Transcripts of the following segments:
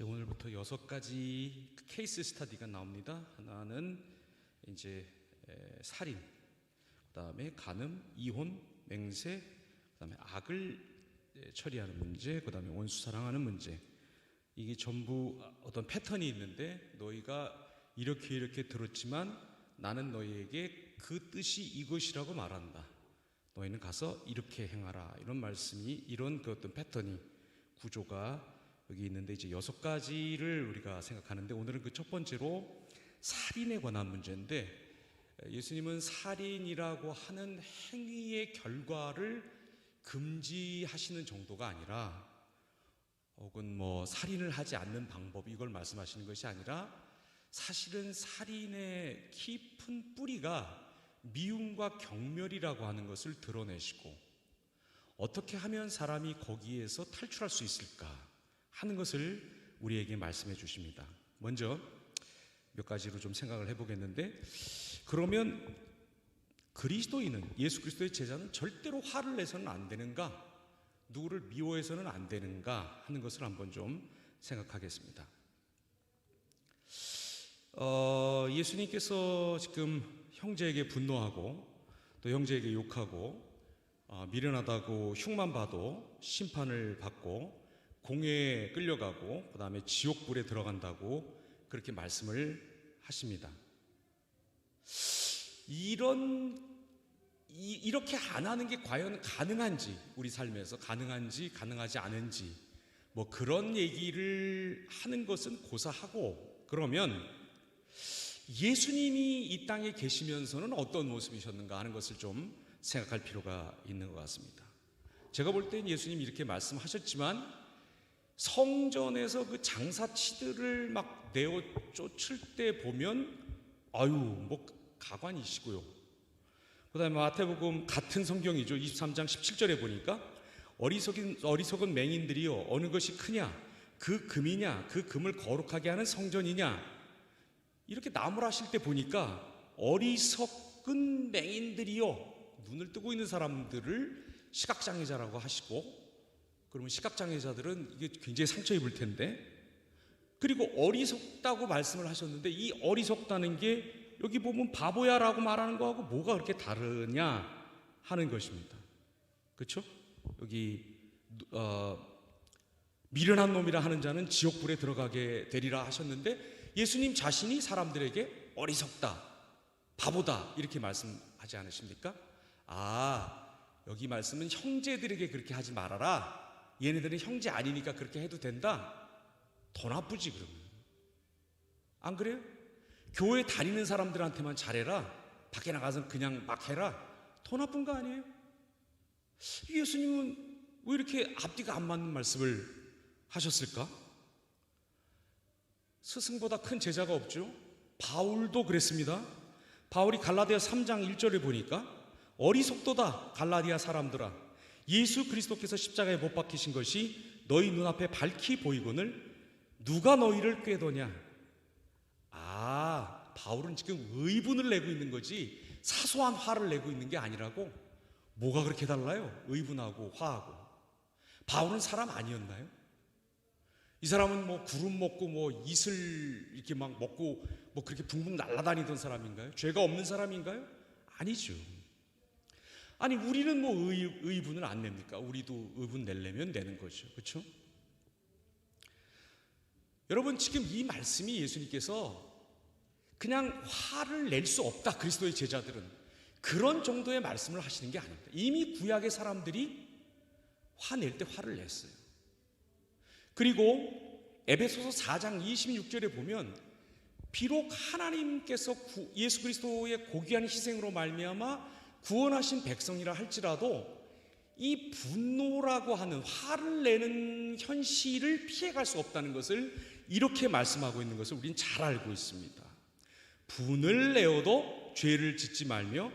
오늘부터 6가지 케이스 스터디가 나옵니다. 하나는 이제 살인, 그다음에 간음, 이혼, 맹세, 그다음에 악을 처리하는 문제, 그다음에 원수 사랑하는 문제. 이게 전부 어떤 패턴이 있는데, 너희가 이렇게 들었지만 나는 너희에게 그 뜻이 이것이라고 말한다. 너희는 가서 이렇게 행하라. 이런 말씀이, 이런 그 어떤 패턴이, 구조가 여기 있는데, 이제 6가지를 우리가 생각하는데, 오늘은 그 첫 번째로 살인에 관한 문제인데, 예수님은 살인이라고 하는 행위의 결과를 금지하시는 정도가 아니라, 혹은 살인을 하지 않는 방법, 이걸 말씀하시는 것이 아니라, 사실은 살인의 깊은 뿌리가 미움과 경멸이라고 하는 것을 드러내시고, 어떻게 하면 사람이 거기에서 탈출할 수 있을까 하는 것을 우리에게 말씀해 주십니다. 먼저 몇 가지로 좀 생각을 해보겠는데, 그러면 그리스도인은, 예수 그리스도의 제자는 절대로 화를 내서는 안 되는가, 누구를 미워해서는 안 되는가 하는 것을 한번 좀 생각하겠습니다. 예수님께서 지금 형제에게 분노하고, 또 형제에게 욕하고, 미련하다고 흉만 봐도 심판을 받고, 공회에 끌려가고, 그 다음에 지옥불에 들어간다고 그렇게 말씀을 하십니다. 이렇게 안 하는 게 과연 가능한지, 우리 삶에서 가능한지 가능하지 않은지, 그런 얘기를 하는 것은 고사하고, 그러면 예수님이 이 땅에 계시면서는 어떤 모습이셨는가 하는 것을 좀 생각할 필요가 있는 것 같습니다. 제가 볼 땐 예수님이 이렇게 말씀하셨지만, 성전에서 그 장사치들을 막 내어 쫓을 때 보면 가관이시고요. 그 다음에 마태복음 같은 성경이죠. 23장 17절에 보니까 어리석은 맹인들이요, 어느 것이 크냐, 그 금이냐, 그 금을 거룩하게 하는 성전이냐, 이렇게 나무라실 때 보니까 어리석은 맹인들이요, 눈을 뜨고 있는 사람들을 시각장애자라고 하시고, 그러면 시각장애자들은 이게 굉장히 상처 입을 텐데, 그리고 어리석다고 말씀을 하셨는데, 이 어리석다는 게 여기 보면 바보야라고 말하는 거하고 뭐가 그렇게 다르냐 하는 것입니다. 그렇죠? 여기 미련한 놈이라 하는 자는 지옥불에 들어가게 되리라 하셨는데, 예수님 자신이 사람들에게 어리석다, 바보다 이렇게 말씀하지 않으십니까? 여기 말씀은 형제들에게 그렇게 하지 말아라, 얘네들은 형제 아니니까 그렇게 해도 된다. 더 나쁘지 그러면. 안 그래요? 교회 다니는 사람들한테만 잘해라, 밖에 나가서 그냥 막 해라, 더 나쁜 거 아니에요? 예수님은 왜 이렇게 앞뒤가 안 맞는 말씀을 하셨을까? 스승보다 큰 제자가 없죠. 바울도 그랬습니다. 바울이 갈라디아 3장 1절에 보니까, 어리석도다 갈라디아 사람들아, 예수 그리스도께서 십자가에 못 박히신 것이 너희 눈앞에 밝히 보이거늘 누가 너희를 꾀더냐. 바울은 지금 의분을 내고 있는 거지 사소한 화를 내고 있는 게 아니라고. 뭐가 그렇게 달라요? 의분하고 화하고. 바울은 사람 아니었나요? 이 사람은 구름 먹고 이슬 이렇게 막 먹고 그렇게 붕붕 날아다니던 사람인가요? 죄가 없는 사람인가요? 아니죠. 아니, 우리는 의분을 안 냅니까? 우리도 의분 내려면 내는 거죠. 그렇죠? 여러분, 지금 이 말씀이 예수님께서 그냥 화를 낼 수 없다, 그리스도의 제자들은, 그런 정도의 말씀을 하시는 게 아닙니다. 이미 구약의 사람들이 화낼 때 화를 냈어요. 그리고 에베소서 4장 26절에 보면, 비록 하나님께서 예수 그리스도의 고귀한 희생으로 말미암아 구원하신 백성이라 할지라도 이 분노라고 하는, 화를 내는 현실을 피해갈 수 없다는 것을 이렇게 말씀하고 있는 것을 우리는 잘 알고 있습니다. 분을 내어도 죄를 짓지 말며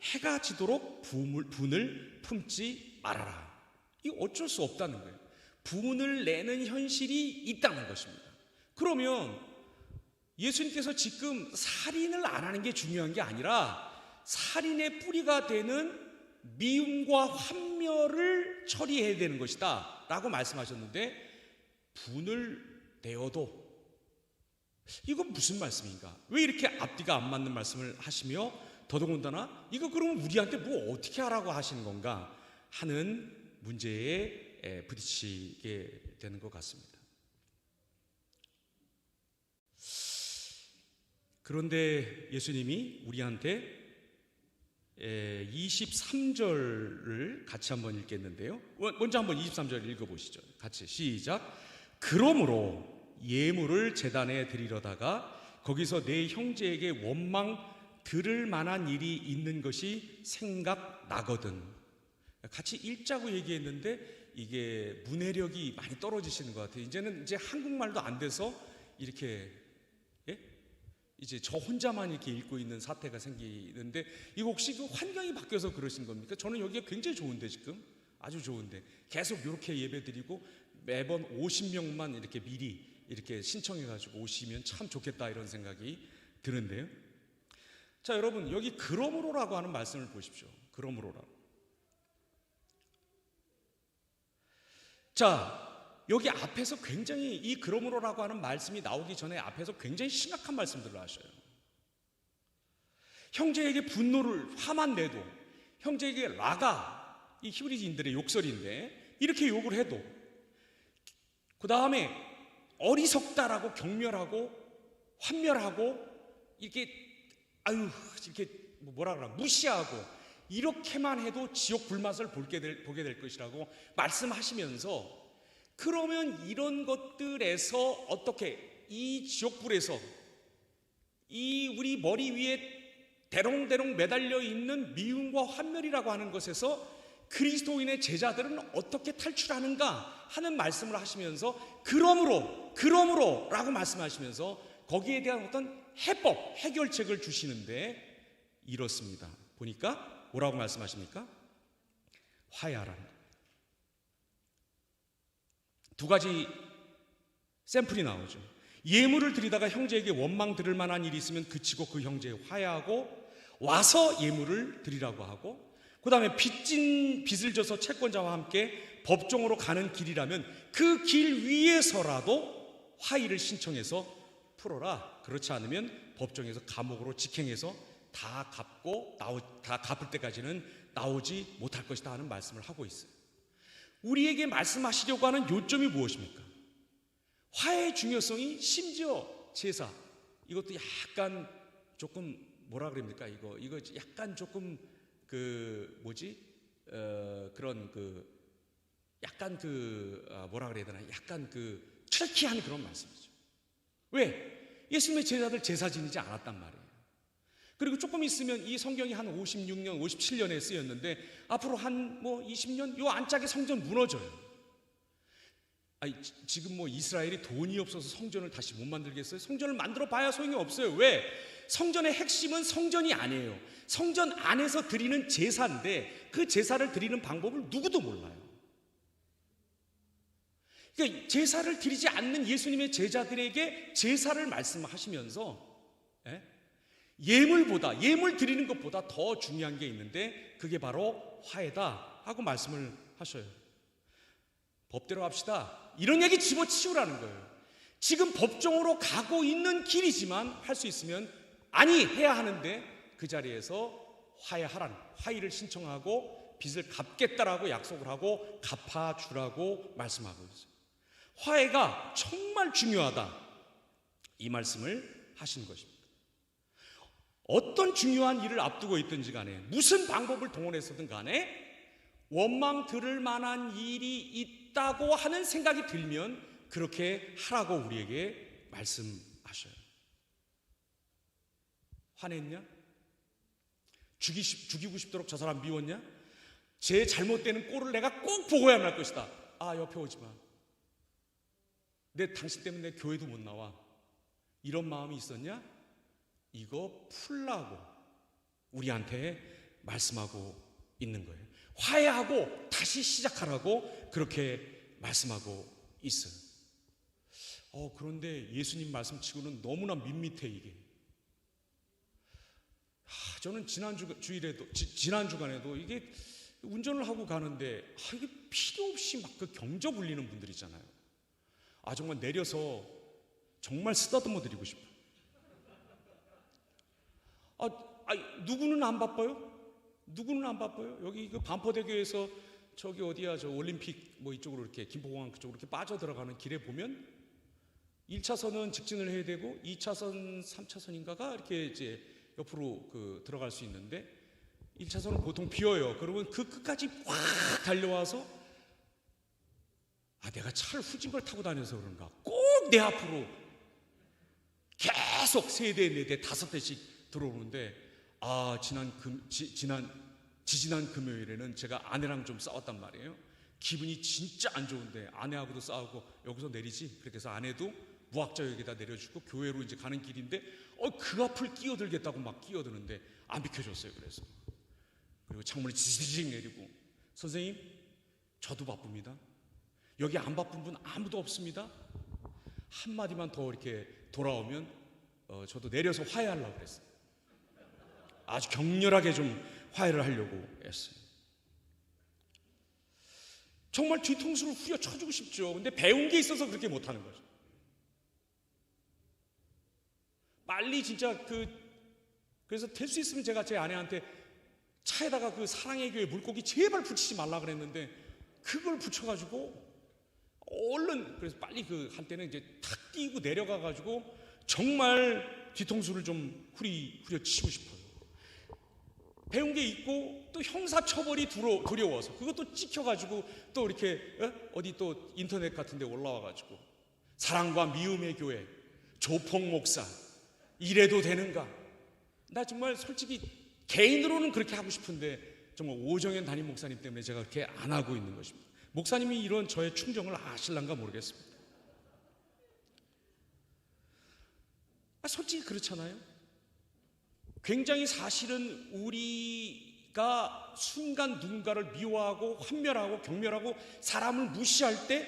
해가 지도록 분을 품지 말아라. 이거 어쩔 수 없다는 거예요. 분을 내는 현실이 있다는 것입니다. 그러면 예수님께서 지금 살인을 안 하는 게 중요한 게 아니라, 살인의 뿌리가 되는 미움과 환멸을 처리해야 되는 것이다 라고 말씀하셨는데, 분을 되어도, 이건 무슨 말씀인가? 왜 이렇게 앞뒤가 안 맞는 말씀을 하시며 더더군다나 이거 그러면 우리한테 뭐 어떻게 하라고 하시는 건가 하는 문제에 부딪히게 되는 것 같습니다. 그런데 예수님이 우리한테 23절을 같이 한번 읽겠는데요. 먼저 한번 23절 읽어보시죠. 같이 시작. 그러므로 예물을 제단에 드리려다가 거기서 내 형제에게 원망 들을 만한 일이 있는 것이 생각나거든. 같이 읽자고 얘기했는데 이게 문해력이 많이 떨어지시는 것 같아요. 이제는 이제 한국말도 안 돼서 이렇게 이제 저 혼자만 이렇게 읽고 있는 사태가 생기는데, 이거 혹시 그 환경이 바뀌어서 그러신 겁니까? 저는 여기가 굉장히 좋은데, 지금 아주 좋은데 계속 이렇게 예배드리고 매번 50명만 이렇게 미리 이렇게 신청해가지고 오시면 참 좋겠다 이런 생각이 드는데요. 자, 여러분 여기 그러므로라고 하는 말씀을 보십시오. 그러므로라고. 자, 여기 앞에서 굉장히 이 그러므로라고 하는 말씀이 나오기 전에 앞에서 굉장히 심각한 말씀들을 하셔요. 형제에게 분노를 화만 내도, 형제에게 라가, 이 히브리인들의 욕설인데 이렇게 욕을 해도, 그 다음에 어리석다라고 경멸하고 환멸하고 이렇게 이렇게 뭐라 그러나 무시하고 이렇게만 해도 지옥 불맛을 보게 될 것이라고 말씀하시면서, 그러면 이런 것들에서 어떻게 이 지옥불에서 이 우리 머리 위에 대롱대롱 매달려 있는 미움과 환멸이라고 하는 것에서 그리스도인의 제자들은 어떻게 탈출하는가 하는 말씀을 하시면서 그러므로 라고 말씀하시면서 거기에 대한 어떤 해법, 해결책을 주시는데 이렇습니다. 보니까 뭐라고 말씀하십니까? 화해하라는 것. 두 가지 샘플이 나오죠. 예물을 드리다가 형제에게 원망 들을 만한 일이 있으면 그치고 그 형제에 화해하고 와서 예물을 드리라고 하고, 그 다음에 빚을 져서 채권자와 함께 법정으로 가는 길이라면 그 길 위에서라도 화의를 신청해서 풀어라. 그렇지 않으면 법정에서 감옥으로 직행해서 다 갚을 때까지는 나오지 못할 것이다 하는 말씀을 하고 있어요. 우리에게 말씀하시려고 하는 요점이 무엇입니까? 화해의 중요성이, 심지어 제사, 이것도 약간 조금 뭐라 그럽니까? 이거 약간 조금 그런 약간 뭐라 그래야 되나? 약간 트리키한 그런 말씀이죠. 왜? 예수님의 제자들 제사 지니지 않았단 말이에요. 그리고 조금 있으면 이 성경이 한 56년, 57년에 쓰였는데 앞으로 한 20년 요 안짝에 성전 무너져요. 지금 이스라엘이 돈이 없어서 성전을 다시 못 만들겠어요? 성전을 만들어 봐야 소용이 없어요. 왜? 성전의 핵심은 성전이 아니에요. 성전 안에서 드리는 제사인데 그 제사를 드리는 방법을 누구도 몰라요. 그러니까 제사를 드리지 않는 예수님의 제자들에게 제사를 말씀하시면서 예물 드리는 것보다 더 중요한 게 있는데 그게 바로 화해다 하고 말씀을 하셔요. 법대로 합시다. 이런 얘기 집어치우라는 거예요. 지금 법정으로 가고 있는 길이지만 할 수 있으면 해야 하는데 그 자리에서 화의를 신청하고 빚을 갚겠다라고 약속을 하고 갚아주라고 말씀하고 있어요. 화해가 정말 중요하다, 이 말씀을 하신 것입니다. 어떤 중요한 일을 앞두고 있든지 간에 무슨 방법을 동원해서든 간에 원망 들을 만한 일이 있다고 하는 생각이 들면 그렇게 하라고 우리에게 말씀하셔요. 화냈냐? 죽이고 싶도록 저 사람 미웠냐? 제 잘못되는 꼴을 내가 꼭 보고야 말 것이다. 옆에 오지 마. 당신 때문에 내 교회도 못 나와. 이런 마음이 있었냐? 이거 풀라고 우리한테 말씀하고 있는 거예요. 화해하고 다시 시작하라고 그렇게 말씀하고 있어요. 그런데 예수님 말씀치고는 너무나 밋밋해 이게. 저는 지난 주간에도 이게 운전을 하고 가는데 이게 필요 없이 막 경적 울리는 분들 있잖아요. 정말 내려서 정말 쓰다듬어 드리고 싶어요. 누구는 안 바빠요? 누구는 안 바빠요? 여기 그 반포대교에서 저기 어디야, 저 올림픽 뭐 이쪽으로 이렇게 김포공항 그쪽으로 이렇게 빠져 들어가는 길에 보면 1차선은 직진을 해야 되고 2차선, 3차선인가가 이렇게 이제 옆으로 그 들어갈 수 있는데 1차선은 보통 비어요. 그러면 그 끝까지 확 달려와서 내가 차를 후진 걸 타고 다녀서 그런가 꼭 내 앞으로 계속 3대, 4대, 5대씩 들어오는데 지지난 금요일에는 제가 아내랑 좀 싸웠단 말이에요. 기분이 진짜 안 좋은데 아내하고도 싸우고 여기서 내리지. 그렇게 해서 아내도 무학자역에다 내려주고 교회로 이제 가는 길인데 그 앞을 끼어들겠다고 막 끼어드는데 안 비켜줬어요. 그리고 창문을 지지직 내리고 선생님 저도 바쁩니다. 여기 안 바쁜 분 아무도 없습니다. 한마디만 더 이렇게 돌아오면 저도 내려서 화해하려고 그랬어요. 아주 격렬하게 좀 화해를 하려고 했어요. 정말 뒤통수를 후려쳐주고 싶죠. 근데 배운 게 있어서 그렇게 못하는 거죠. 빨리 진짜 그래서 될 수 있으면 제가 제 아내한테 차에다가 그 사랑의 교회 물고기 제발 붙이지 말라 그랬는데 그걸 붙여가지고 얼른 그래서 빨리 한때는 이제 탁 뛰고 내려가가지고 정말 뒤통수를 좀 후려치고 싶어요. 배운 게 있고 또 형사처벌이 두려워서 그것도 찍혀가지고 또 이렇게 어디 또 인터넷 같은 데 올라와가지고 사랑과 미움의 교회 조폭 목사 이래도 되는가. 나 정말 솔직히 개인으로는 그렇게 하고 싶은데 정말 오정현 담임 목사님 때문에 제가 그렇게 안 하고 있는 것입니다. 목사님이 이런 저의 충정을 아실란가 모르겠습니다. 솔직히 그렇잖아요. 굉장히 사실은 우리가 순간 누군가를 미워하고 환멸하고 경멸하고 사람을 무시할 때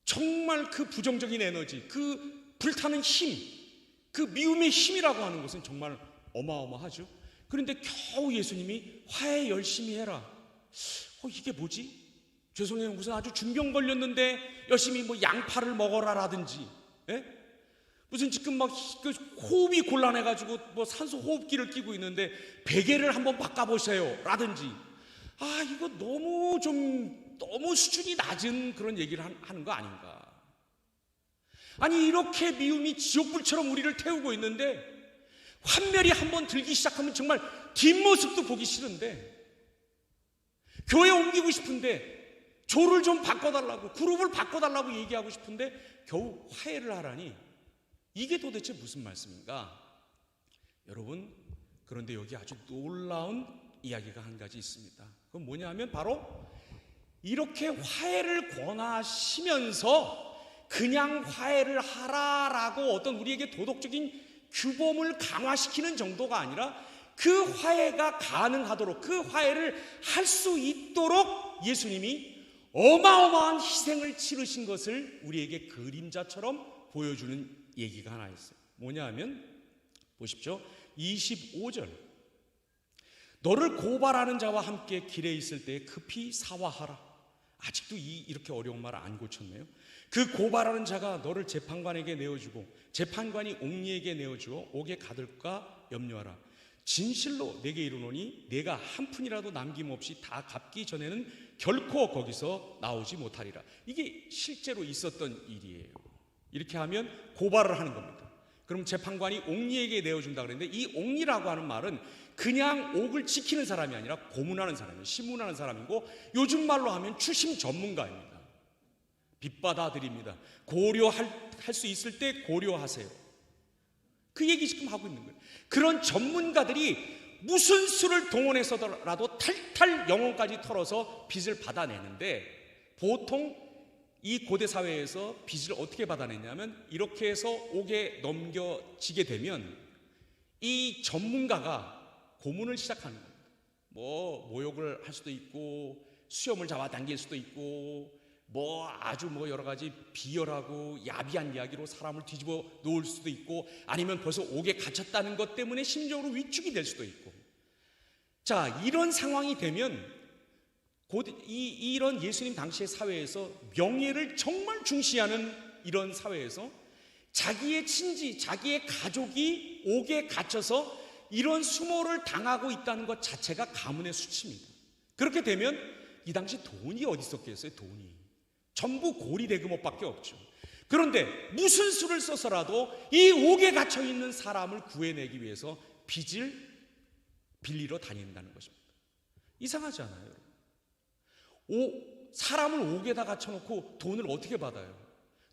정말 그 부정적인 에너지, 그 불타는 힘, 그 미움의 힘이라고 하는 것은 정말 어마어마하죠. 그런데 겨우 예수님이 화해 열심히 해라. 이게 뭐지? 죄송해요. 무슨 아주 중병 걸렸는데 열심히 뭐 양파를 먹어라라든지, 무슨 지금 막 호흡이 곤란해가지고 뭐 산소 호흡기를 끼고 있는데 베개를 한번 바꿔보세요 라든지, 이거 너무 수준이 낮은 그런 얘기를 하는 거 아닌가. 아니 이렇게 미움이 지옥불처럼 우리를 태우고 있는데 환멸이 한번 들기 시작하면 정말 뒷모습도 보기 싫은데, 교회 옮기고 싶은데 조를 좀 바꿔달라고, 그룹을 바꿔달라고 얘기하고 싶은데 겨우 화해를 하라니, 이게 도대체 무슨 말씀인가? 여러분, 그런데 여기 아주 놀라운 이야기가 한 가지 있습니다. 그건 뭐냐 하면 바로 이렇게 화해를 권하시면서 그냥 화해를 하라라고 어떤 우리에게 도덕적인 규범을 강화시키는 정도가 아니라 그 화해가 가능하도록, 그 화해를 할 수 있도록 예수님이 어마어마한 희생을 치르신 것을 우리에게 그림자처럼 보여주는 얘기가 하나 있어요. 뭐냐 하면 보십시오. 25절. 너를 고발하는 자와 함께 길에 있을 때 급히 사화하라. 아직도 이렇게 어려운 말 안 고쳤네요. 그 고발하는 자가 너를 재판관에게 내어주고 재판관이 옥리에게 내어주어 옥에 가둘까 염려하라. 진실로 내게 이르노니 내가 한 푼이라도 남김없이 다 갚기 전에는 결코 거기서 나오지 못하리라. 이게 실제로 있었던 일이에요. 이렇게 하면 고발을 하는 겁니다. 그럼 재판관이 옥리에게 내어준다 그랬는데, 이 옥리라고 하는 말은 그냥 옥을 지키는 사람이 아니라 고문하는 사람이에요. 신문하는 사람이고, 요즘 말로 하면 추심 전문가입니다. 빗받아드립니다. 고려할 수 있을 때 고려하세요. 그 얘기 지금 하고 있는 거예요. 그런 전문가들이 무슨 수를 동원해서라도 탈탈 영혼까지 털어서 빚을 받아내는데, 보통 이 고대 사회에서 빚을 어떻게 받아내냐면 이렇게 해서 옥에 넘겨지게 되면 이 전문가가 고문을 시작하는 겁니다. 뭐 모욕을 할 수도 있고 수염을 잡아당길 수도 있고 뭐 아주 뭐 여러 가지 비열하고 야비한 이야기로 사람을 뒤집어 놓을 수도 있고, 아니면 벌써 옥에 갇혔다는 것 때문에 심적으로 위축이 될 수도 있고. 자, 이런 상황이 되면 이런 예수님 당시의 사회에서 명예를 정말 중시하는 이런 사회에서 자기의 친지, 자기의 가족이 옥에 갇혀서 이런 수모를 당하고 있다는 것 자체가 가문의 수치입니다. 그렇게 되면 이 당시 돈이 어디 있었겠어요? 돈이 전부 고리대금업밖에 없죠. 그런데 무슨 수를 써서라도 이 옥에 갇혀 있는 사람을 구해내기 위해서 빚을 빌리러 다닌다는 것입니다. 이상하지 않아요, 여러분? 사람을 옥에다 갇혀놓고 돈을 어떻게 받아요?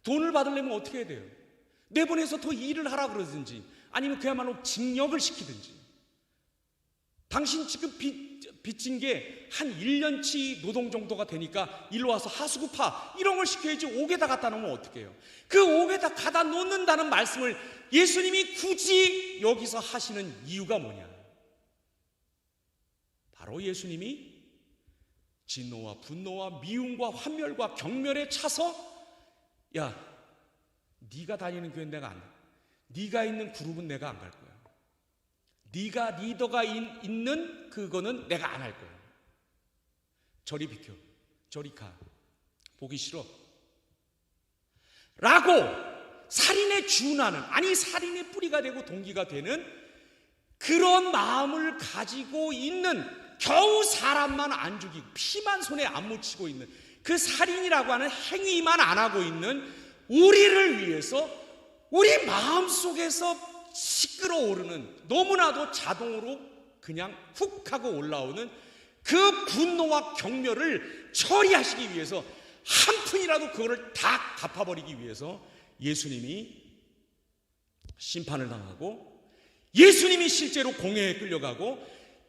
돈을 받으려면 어떻게 해야 돼요? 내보내서 더 일을 하라 그러든지 아니면 그야말로 징역을 시키든지. 당신 지금 빚진 게 한 1년치 노동 정도가 되니까 일로 와서 하수구파 이런 걸 시켜야지. 옥에다 갖다 놓으면 어떻게 해요? 그 옥에다 갖다 놓는다는 말씀을 예수님이 굳이 여기서 하시는 이유가 뭐냐? 바로 예수님이 진노와 분노와 미움과 환멸과 경멸에 차서 야, 네가 다니는 교회는 내가 안 가. 네가 있는 그룹은 내가 안 갈 거야. 네가 리더가 있는 그거는 내가 안 할 거야. 저리 비켜. 저리 가. 보기 싫어. 라고 살인의 준하는, 아니 살인의 뿌리가 되고 동기가 되는 그런 마음을 가지고 있는, 겨우 사람만 안 죽이고 피만 손에 안 묻히고 있는 그 살인이라고 하는 행위만 안 하고 있는 우리를 위해서 우리 마음속에서 시끄러오르는, 너무나도 자동으로 그냥 훅 하고 올라오는 그 분노와 경멸을 처리하시기 위해서, 한 푼이라도 그거를 다 갚아버리기 위해서 예수님이 심판을 당하고, 예수님이 실제로 공회에 끌려가고,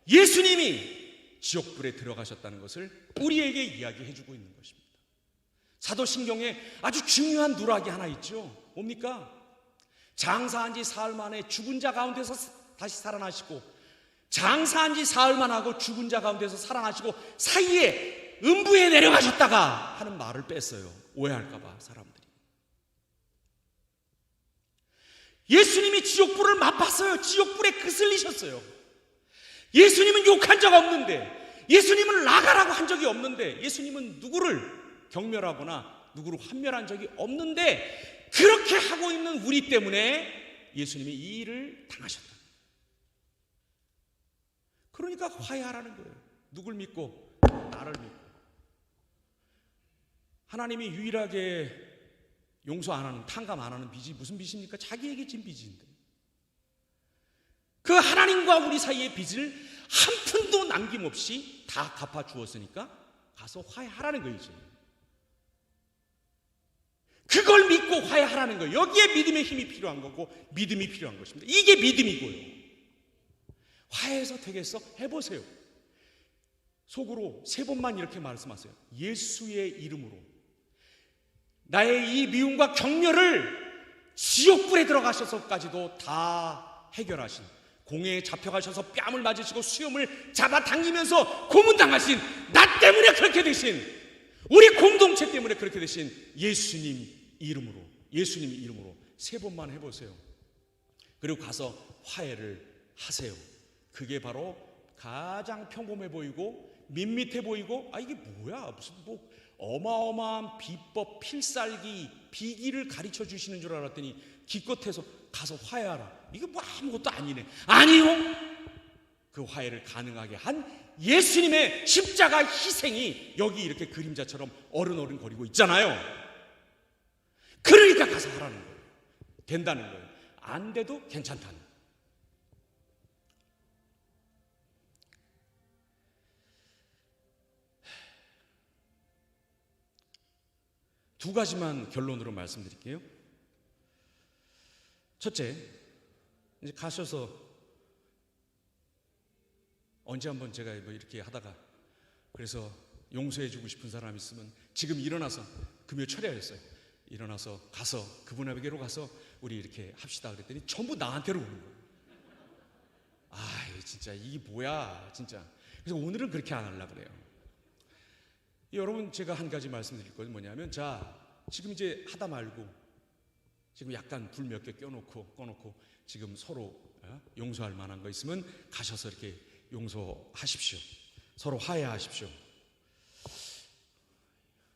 예수님이 지옥불에 들어가셨다는 것을 우리에게 이야기해주고 있는 것입니다. 사도신경에 아주 중요한 누락이 하나 있죠. 뭡니까? 장사한 지 사흘 만에 죽은 자 가운데서 다시 살아나시고, 장사한 지 사흘만 하고 죽은 자 가운데서 살아나시고, 사이에 음부에 내려가셨다가 하는 말을 뺐어요. 오해할까봐 사람들이. 예수님이 지옥불을 맛봤어요. 지옥불에 그슬리셨어요. 예수님은 욕한 적 없는데, 예수님은 나가라고 한 적이 없는데, 예수님은 누구를 경멸하거나 누구를 환멸한 적이 없는데, 그렇게 하고 있는 우리 때문에 예수님이 이 일을 당하셨다. 그러니까 화해하라는 거예요. 누굴 믿고? 나를 믿고. 하나님이 유일하게 용서 안 하는, 탕감 안 하는 빚이 무슨 빚입니까? 자기에게 진 빚인데. 그 하나님과 우리 사이의 빚을 한 푼도 남김없이 다 갚아 주었으니까 가서 화해하라는 거예요. 이제. 그걸 믿고 화해하라는 거예요. 여기에 믿음의 힘이 필요한 거고 믿음이 필요한 것입니다. 이게 믿음이고요. 화해해서 되겠어? 해보세요. 속으로 3번만 이렇게 말씀하세요. 예수의 이름으로 나의 이 미움과 경멸을 지옥불에 들어가셔서까지도 다 해결하신, 공회에 잡혀가셔서 뺨을 맞으시고 수염을 잡아당기면서 고문당하신, 나 때문에 그렇게 되신, 우리 공동체 때문에 그렇게 되신 예수님 이름으로, 예수님 이름으로 3번만 해보세요. 그리고 가서 화해를 하세요. 그게 바로 가장 평범해 보이고 밋밋해 보이고, 이게 뭐야, 무슨 뭐 어마어마한 비법, 필살기, 비기를 가르쳐 주시는 줄 알았더니 기껏해서 가서 화해하라, 이게 뭐 아무것도 아니네. 아니요, 그 화해를 가능하게 한 예수님의 십자가 희생이 여기 이렇게 그림자처럼 어른어른거리고 있잖아요. 그러니까 가서 하라는 거예요. 된다는 거예요. 안 돼도 괜찮다는 거예요. 두 가지만 결론으로 말씀드릴게요. 첫째, 이제 가셔서 언제 한번 제가 뭐 이렇게 하다가 그래서 용서해주고 싶은 사람 있으면 지금 일어나서, 금요 철야였어요. 일어나서 가서 그분에게로 가서 우리 이렇게 합시다 그랬더니 전부 나한테로 오는 거예요. 진짜 이게 뭐야 진짜. 그래서 오늘은 그렇게 안 하려고 그래요. 여러분, 제가 한 가지 말씀드릴 것은 뭐냐면, 자, 지금 이제 하다 말고 지금 약간 불 몇 개 꺼놓고 지금 서로 용서할 만한 거 있으면 가셔서 이렇게 용서하십시오. 서로 화해하십시오.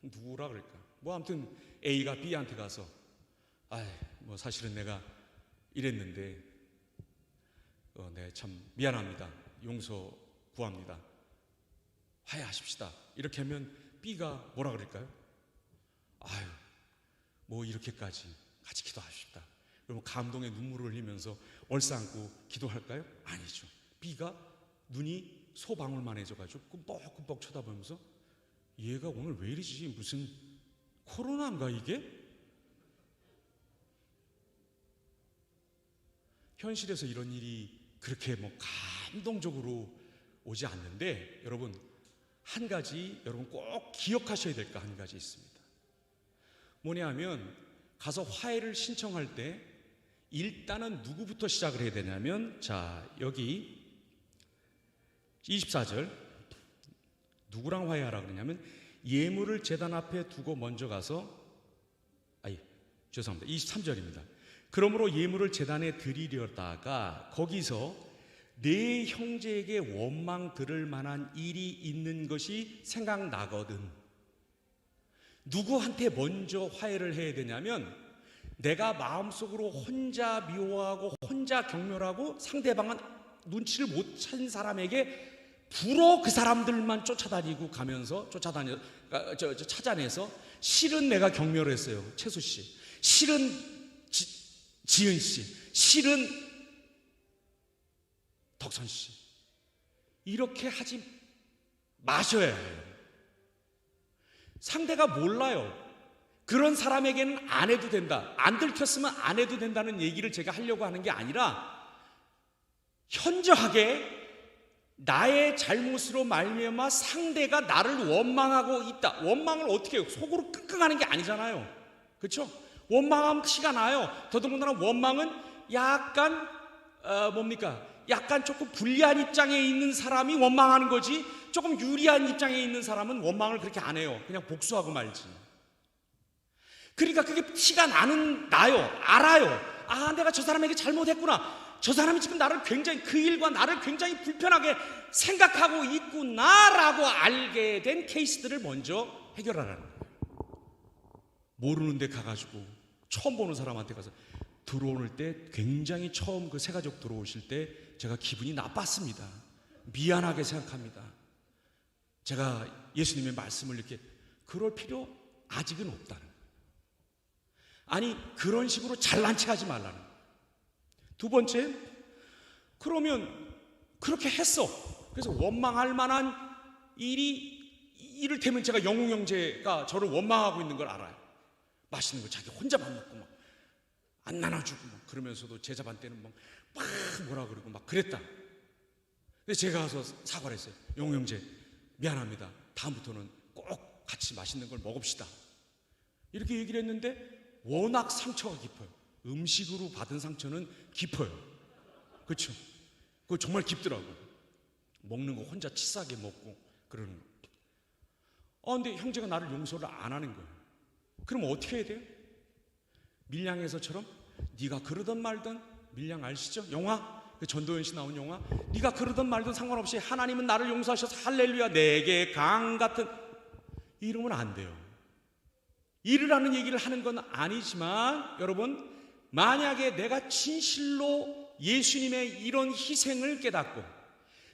누구라 그럴까? 뭐 아무튼 A가 B한테 가서 뭐 사실은 내가 이랬는데 네, 참 미안합니다. 용서 구합니다. 화해하십시다. 이렇게 하면 B가 뭐라 그럴까요? 뭐 이렇게까지 같이 기도하십시다. 그러면 감동의 눈물을 흘리면서 얼싸안고 기도할까요? 아니죠. B가 눈이 소방울만 해져가지고 끔뻑끔뻑 쳐다보면서 얘가 오늘 왜 이러지? 무슨 코로나인가 이게? 현실에서 이런 일이 그렇게 뭐 감동적으로 오지 않는데, 여러분 한 가지 여러분 꼭 기억하셔야 될 거 한 가지 있습니다. 뭐냐 하면 가서 화해를 신청할 때 일단은 누구부터 시작을 해야 되냐면, 자 여기 24절 누구랑 화해하라 그러냐면 예물을 제단 앞에 두고 먼저 가서, 죄송합니다. 23절입니다. 그러므로 예물을 제단에 드리려다가 거기서 내 형제에게 원망 들을 만한 일이 있는 것이 생각나거든. 누구한테 먼저 화해를 해야 되냐면, 내가 마음속으로 혼자 미워하고 혼자 경멸하고 상대방은 눈치를 못 챈 사람에게 불어 그 사람들만 쫓아다니고 가면서 찾아내서 실은 내가 경멸했어요. 채수 씨, 실은 지은 씨, 실은 덕선 씨. 이렇게 하지 마셔야 해요. 상대가 몰라요. 그런 사람에게는 안 해도 된다, 안 들켰으면 안 해도 된다는 얘기를 제가 하려고 하는 게 아니라, 현저하게 나의 잘못으로 말미암아 상대가 나를 원망하고 있다. 원망을 어떻게 해요? 속으로 끙끙하는 게 아니잖아요. 그렇죠? 원망하면 티가 나요. 더더군다나 원망은 약간 약간 조금 불리한 입장에 있는 사람이 원망하는 거지, 조금 유리한 입장에 있는 사람은 원망을 그렇게 안 해요. 그냥 복수하고 말지. 그러니까 그게 티가 나요. 알아요. 내가 저 사람에게 잘못했구나. 저 사람이 지금 그 일과 나를 굉장히 불편하게 생각하고 있구나라고 알게 된 케이스들을 먼저 해결하라는 거예요. 모르는 데 가가지고 처음 보는 사람한테 가서 들어오는 때, 굉장히 처음 그 새가족 들어오실 때 제가 기분이 나빴습니다. 미안하게 생각합니다. 제가 예수님의 말씀을 이렇게, 그럴 필요 아직은 없다는 거예요. 아니, 그런 식으로 잘난 체 하지 말라는 거예요. 두 번째, 그러면 그렇게 했어. 그래서 원망할 만한 일이, 이를테면 제가 영웅 형제가 저를 원망하고 있는 걸 알아요. 맛있는 거 자기 혼자만 먹고 막 안 나눠주고 막 그러면서도 제자반때는 막 뭐라 그러고 막 그랬다. 근데 제가 가서 사과를 했어요. 영웅 형제, 미안합니다. 다음부터는 꼭 같이 맛있는 걸 먹읍시다. 이렇게 얘기를 했는데 워낙 상처가 깊어요. 음식으로 받은 상처는 깊어요. 그렇죠? 그거 정말 깊더라고. 먹는 거 혼자 치사하게 먹고 그러는 거. 근데 형제가 나를 용서를 안 하는 거예요. 그럼 어떻게 해야 돼요? 밀양에서처럼 네가 그러든 말든, 밀양 아시죠? 영화, 그 전도연 씨 나온 영화, 네가 그러든 말든 상관없이 하나님은 나를 용서하셔서 할렐루야 내게 강 같은, 이러면 안 돼요. 이르라는 얘기를 하는 건 아니지만, 여러분 만약에 내가 진실로 예수님의 이런 희생을 깨닫고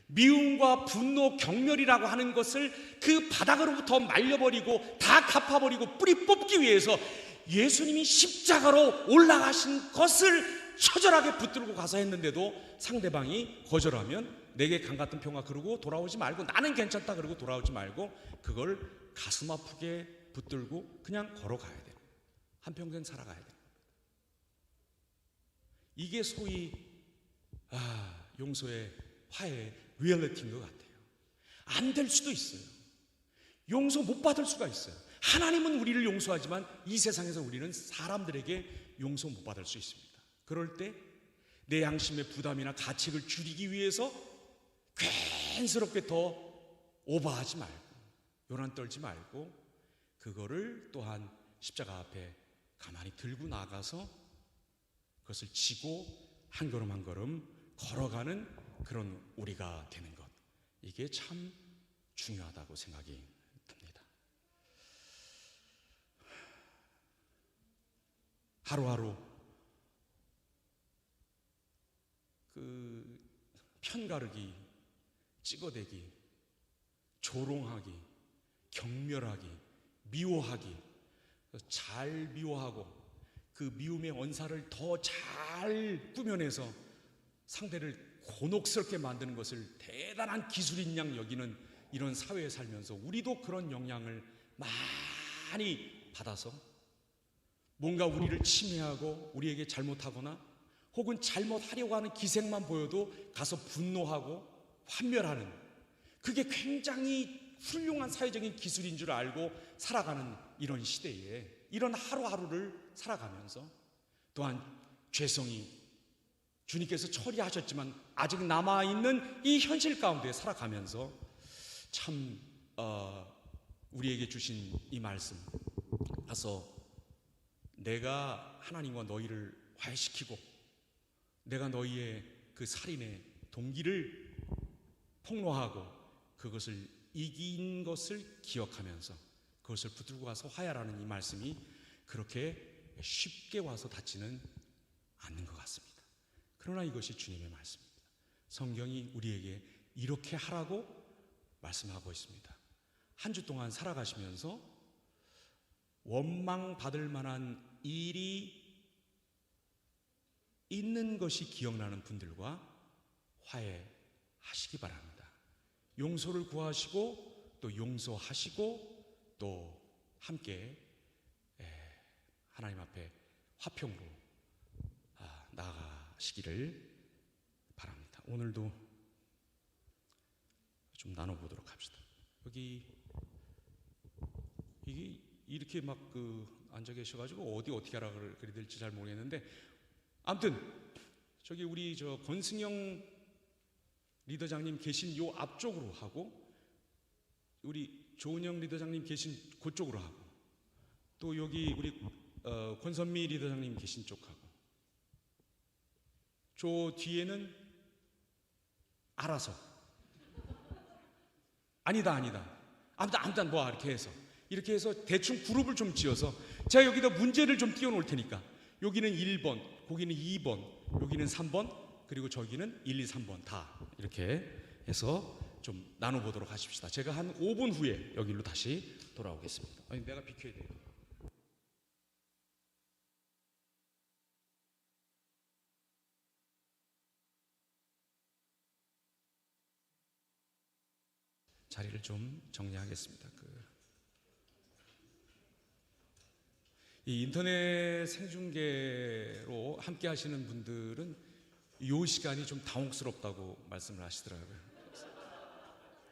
미움과 분노, 경멸이라고 하는 것을 그 바닥으로부터 말려버리고 다 갚아버리고 뿌리 뽑기 위해서 예수님이 십자가로 올라가신 것을 처절하게 붙들고 가서 했는데도 상대방이 거절하면 내게 강 같은 평화 그러고 돌아오지 말고, 나는 괜찮다 그러고 돌아오지 말고, 그걸 가슴 아프게 붙들고 그냥 걸어가야 돼요. 한평생 살아가야 돼요. 이게 소위 용서의, 화해의 리얼리티인 것 같아요. 안 될 수도 있어요. 용서 못 받을 수가 있어요. 하나님은 우리를 용서하지만 이 세상에서 우리는 사람들에게 용서 못 받을 수 있습니다. 그럴 때 내 양심의 부담이나 가책을 줄이기 위해서 괜스럽게 더 오버하지 말고, 요란 떨지 말고, 그거를 또한 십자가 앞에 가만히 들고 나가서 그것을 지고 한 걸음 한 걸음 걸어가는 그런 우리가 되는 것, 이게 참 중요하다고 생각이 듭니다. 하루하루 그 편가르기, 찍어대기, 조롱하기, 경멸하기, 미워하기, 잘 미워하고 그 미움의 언사를 더 잘 꾸며내서 상대를 곤혹스럽게 만드는 것을 대단한 기술인 양 여기는 이런 사회에 살면서 우리도 그런 영향을 많이 받아서 뭔가 우리를 침해하고 우리에게 잘못하거나 혹은 잘못하려고 하는 기색만 보여도 가서 분노하고 환멸하는, 그게 굉장히 훌륭한 사회적인 기술인 줄 알고 살아가는 이런 시대에 이런 하루하루를 살아가면서 또한 죄성이 주님께서 처리하셨지만 아직 남아있는 이 현실 가운데 살아가면서 참 우리에게 주신 이 말씀, 가서 내가 하나님과 너희를 화해시키고 내가 너희의 그 살인의 동기를 폭로하고 그것을 이긴 것을 기억하면서 그것을 붙들고 가서 화해하라는 이 말씀이 그렇게 쉽게 와서 닿지는 않는 것 같습니다. 그러나 이것이 주님의 말씀입니다. 성경이 우리에게 이렇게 하라고 말씀하고 있습니다. 한 주 동안 살아가시면서 원망받을 만한 일이 있는 것이 기억나는 분들과 화해하시기 바랍니다. 용서를 구하시고 또 용서하시고 또 함께 하나님 앞에 화평으로 나아가시기를 바랍니다. 오늘도 좀 나눠보도록 합시다. 여기 이게 이렇게 막 앉아 계셔가지고 어떻게 하라 그래야 될지 잘 모르겠는데, 아무튼 저기 우리 권승영 리더장님 계신 요 앞쪽으로 하고 우리 조은영 리더장님 계신 그쪽으로 하고 또 여기 우리 권선미 리더장님 계신 쪽하고 저 뒤에는 알아서 아니다 아무튼 뭐 이렇게 해서 대충 그룹을 좀 지어서 제가 여기다 문제를 좀 띄워놓을 테니까 여기는 1번, 거기는 2번, 여기는 3번, 그리고 저기는 1, 2, 3번 다 이렇게 해서 좀 나눠보도록 하십시다. 제가 한 5분 후에 여기로 다시 돌아오겠습니다. 아니, 내가 비켜야 돼요. 자리를 좀 정리하겠습니다. 이 인터넷 생중계로 함께 하시는 분들은 이 시간이 좀 당혹스럽다고 말씀을 하시더라고요.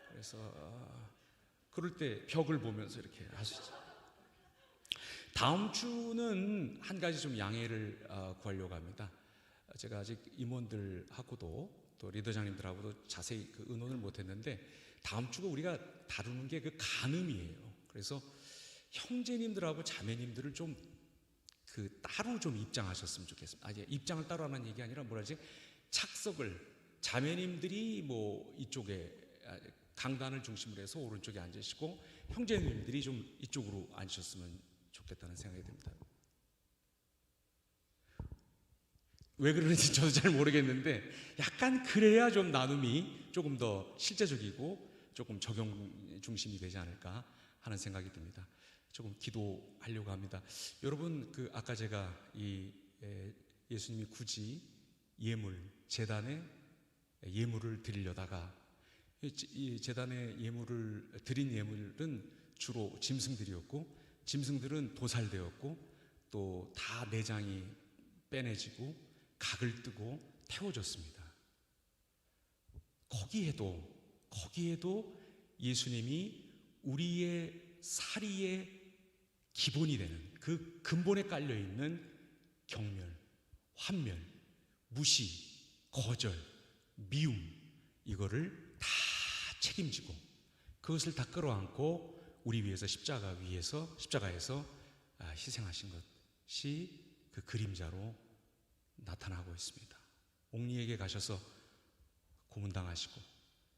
그래서 그럴 때 벽을 보면서 이렇게 하시죠. 다음 주는 한 가지 좀 양해를 구하려고 합니다. 제가 아직 임원들하고도 또 리더장님들하고도 자세히 의논을 못했는데 다음 주가 우리가 다루는 게 간음이에요. 그래서 형제님들하고 자매님들을 좀 따로 좀 입장하셨으면 좋겠습니다. 입장을 따로 하는 얘기 아니라 착석을 자매님들이 뭐 이쪽에 강단을 중심으로 해서 오른쪽에 앉으시고 형제님들이 좀 이쪽으로 앉으셨으면 좋겠다는 생각이 듭니다. 왜 그러는지 저도 잘 모르겠는데 약간 그래야 좀 나눔이 조금 더 실제적이고 조금 적용 중심이 되지 않을까 하는 생각이 듭니다. 조금 기도하려고 합니다. 여러분 아까 제가 예수님이 굳이 제단에 예물을 드리려다가 이 제단에 드린 예물은 주로 짐승들이었고 짐승들은 도살되었고 또 다 내장이 빼내지고 각을 뜨고 태워졌습니다. 거기에도 예수님이 우리의 사리의 기본이 되는 그 근본에 깔려있는 경멸, 환멸, 무시, 거절, 미움 이거를 다 책임지고 그것을 다 끌어안고 우리 위해서 십자가에서 희생하신 것이 그 그림자로 나타나고 있습니다. 옥리에게 가셔서 고문당하시고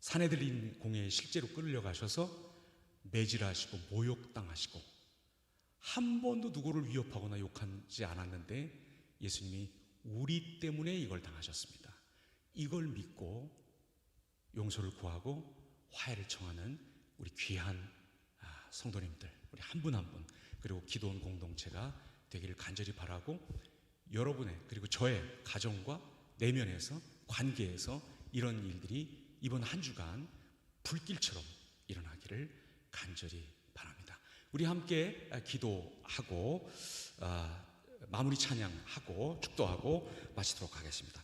사내들인 공회에 실제로 끌려가셔서 매질하시고 모욕당하시고 한 번도 누구를 위협하거나 욕하지 않았는데 예수님이 우리 때문에 이걸 당하셨습니다. 이걸 믿고 용서를 구하고 화해를 청하는 우리 귀한 성도님들, 우리 한 분 한 분, 그리고 기도원 공동체가 되기를 간절히 바라고, 여러분의 그리고 저의 가정과 내면에서, 관계에서 이런 일들이 이번 한 주간 불길처럼 일어나기를 간절히 바랍니다. 우리 함께 기도하고 마무리 찬양하고 축도하고 마치도록 하겠습니다.